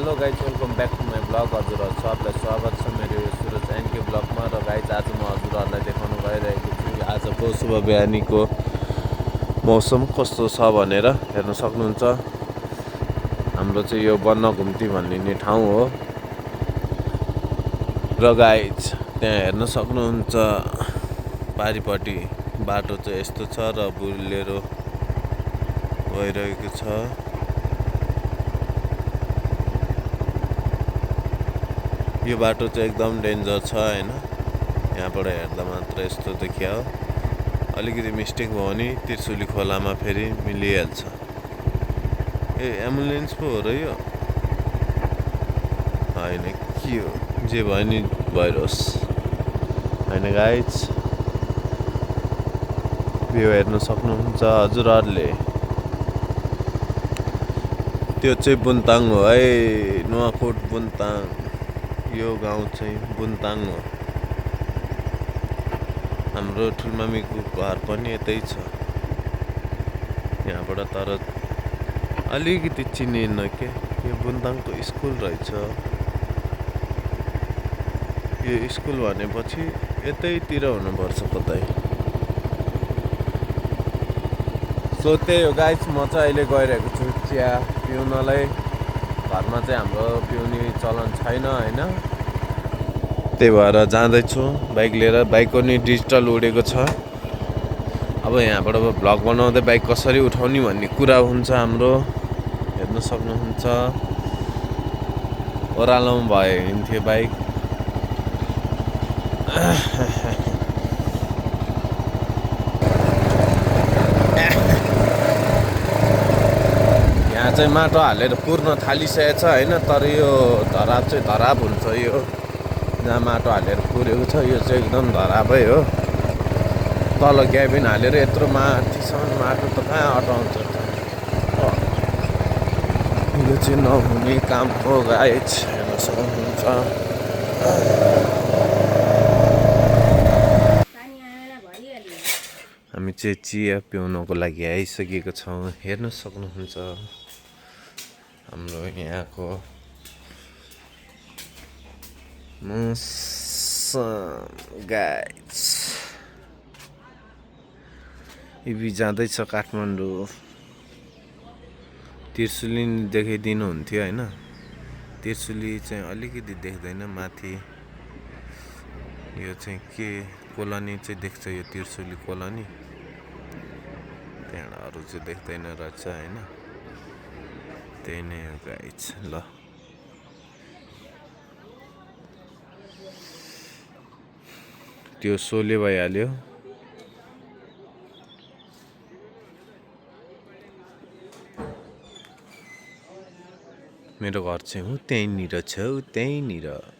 Hello guys, welcome back to my blog. हजुरहरू सबलाई स्वागत छ मेरो यो सुरज एनके ब्लगमा। र गाइज, आज म हजुरहरूलाई देखाउनु गइरहेको छु आजको शुभ बिहानीको मौसम कस्तो छ भनेर हेर्न सक्नुहुन्छ। हाम्रो चाहिँ यो बन्न घुम्ती भनिने ठाउँ हो। र गाइज, त्यहाँ हेर्न सक्नुहुन्छ पारिपट्टि बाटो चाहिँ यस्तो छ र बुलेरो गइरहेको छ। यो बाटो चाहिँ एकदम डेन्जर छ हैन। यहाँबाट हेर्दा मात्र यस्तो देखियो। अलिकति मिस्टेक भयो भने त्रिशुली खोलामा फेरि मिलिहाल्छ। ए एम्बुलेन्स पो हो र यो होइन, के हो जे भयो नि भइरोस् होइन। गाइज, यो हेर्न सक्नुहुन्छ हजुरहरूले। त्यो चाहिँ बुन्ताङ हो है, नुवाकोट बुन्ताङ। यो गाउँ चाहिँ बुन्ताङ हो। हाम्रो ठुलमामीको घर पनि यतै छ यहाँबाट, तर अलिकति चिनिएन के। यो बुन्ताङको स्कुल रहेछ। यो स्कुल भनेपछि यतैतिर हुनुपर्छ कतै। सो त्यही हो गाइस, म चाहिँ अहिले गइरहेको छु चिया पिउनलाई। घरमा चाहिँ हाम्रो पिउने चलन छैन होइन। त्यही भएर जाँदैछु बाइक लिएर। बाइक पनि डिजिटल उडेको छ। अब यहाँबाट भ्लग बनाउँदै बाइक कसरी उठाउने भन्ने कुरा हुन्छ हाम्रो। हेर्न सक्नुहुन्छ ओह्रालोमा भए हिँड्थ्यो बाइक। यहाँ चाहिँ माटो हालेर पुर्न थालिसकेको छ होइन। तर यो धराप चाहिँ धराप हुन्छ। यो जहाँ माटो हालेर पुरेको छ यो चाहिँ एकदम धरापै हो। तल ग्याबिन हालेर यत्रो माथिसम्म माटो त कहाँ अटाउँछ त। यो चाहिँ नहुने काम हो गाइज, हेर्न सक्नुहुन्छ। हामी चाहिँ चिया पिउनको लागि आइसकेको छौँ। हेर्न सक्नुहुन्छ हाम्रो यहाँको मौसम गाइज। इभी जाँदैछ काठमाडौँ। त्रिशुली देखाइदिनु हुन्थ्यो होइन। त्रिशुली चाहिँ अलिकति देख्दैन माथि। यो चाहिँ के कोलोनी चाहिँ देख्छ, यो त्रिशुली कोलोनी। त्यहाँबाट अरू चाहिँ देख्दैन रहेछ होइन। त्यही नै हो गाइज। ल, त्यो सोले भइहाल्यो। मेरो घर चाहिँ हो त्यहीँनिर छ, त्यहीँनिर।